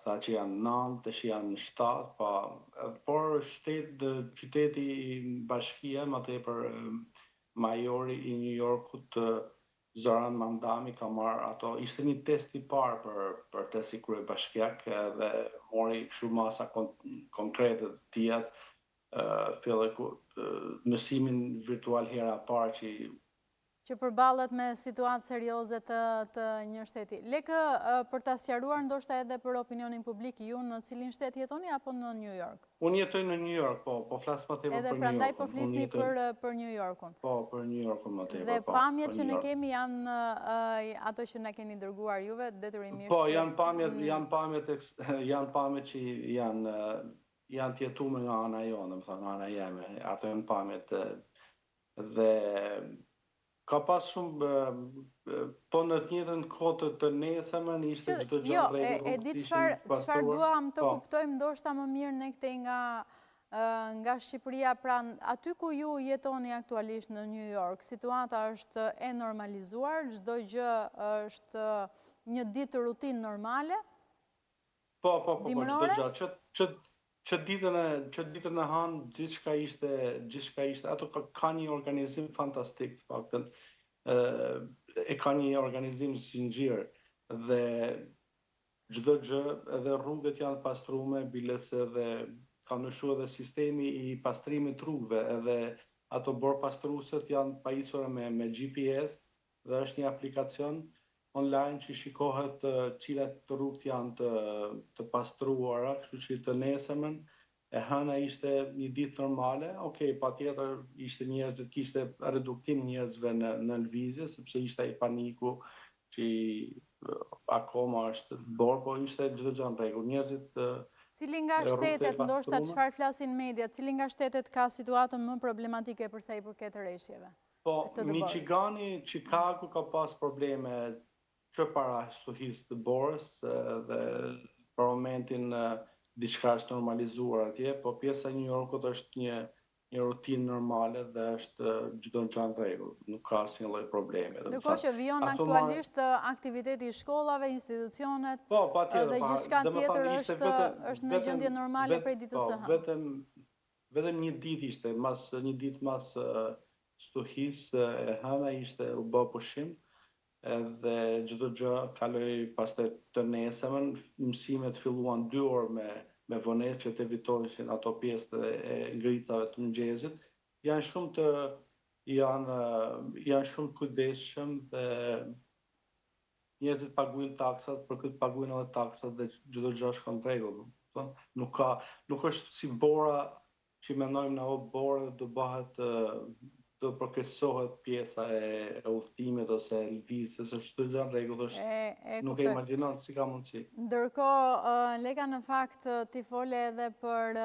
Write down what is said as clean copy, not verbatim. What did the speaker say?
ata që janë 9, të që janë 7, por qyteti bashkia, më tepër majori i New Yorkut, Zoran Mandami ka marrë ato, ishte një test i parë për testi kryebashkiak dhe mori kështu masa konkrete të tijat, filloi mësimin virtual hera parë që përballet me situatë serioze të një shteti. Lekë, për ta sqaruar ndoshta edhe për opinionin publik, ju në cilin shtet jetoni apo në New York? Unë jetoj në New York, po flas më tepër për New Yorkun. Edhe prandaj po flisni për New Yorkun. Po, për New Yorkun më tepër. Dhe pamjet që ne kemi janë ato që na keni dërguar juve, detyrimisht. Po, janë pamjet që janë tjetuar nga ana jonë, më thënë, nga ana jeme. Ato janë pamjet dhe ka pas shumë, po në të njëjtën kohë të nesërmen ishte çdo gjë rregull. E di çfarë duam të kuptojmë ndoshta më mirë ne këtej nga Shqipëria, pra aty ku ju jetoni aktualisht në New York, situata është e normalizuar, çdo gjë është një ditë rutinë normale? Po, çdo gjë. Që ditën e hanë, gjithçka ishte, ato ka një organizim fantastik, faktën, e ka një organizim zinxhir dhe çdo gjë, edhe rrugët janë pastrume, bilese dhe ka ndryshuar edhe sistemi i pastrimit rrugëve, edhe ato borpastrueset janë pajisura me GPS dhe është një aplikacion online që shikohet cilat rrugët janë të pastruara, kështu që të nesërmen, e hëna ishte një ditë normale, patjetër ishte njerëzit, kishte reduktim njerëzve në lëvizje, sepse ishte ai paniku që akoma është bërë, po ishte çdo gjë në rregull. Njerëzit Cili nga shtetet, ndoshta çfarë flasin media, cili nga shtetet ka situatën më problematike për sa i përket rreshjeve? Po, Michigani, Chicago ka pas probleme që para shtuhisë të borës dhe për momentin diçka është normalizuar atje, po pjesa e New Yorkut është një rutinë normale dhe është çdo gjë në rregull, nuk ka asnjë lloj probleme. Ndërkohë që vijon aktualisht aktiviteti i shkollave, institucionet dhe gjithçka tjetër është në gjendje normale prej ditës së hënë. Vetëm një ditë ishte, një ditë mas shtuhisë e hëna ishte u bë pushim, edhe çdo gjë kaloi pastaj të nesërmen, mësimet filluan 2 orë me vonesë që të evitoheshin ato pjesë e ngritave të mëngjesit. Janë shumë kujdesshëm dhe njerëzit paguajnë taksat, për këtë paguajnë edhe taksat dhe çdo gjë është në rregull. Nuk është si bora që mendojmë na bora do bëhet do përkeqësohet pjesa e udhëtimit ose e lëvizjes, është çdo gjë në rregull, nuk e imagjinon si ka mundësi. Ndërkohë, Leka në fakt ti fole edhe për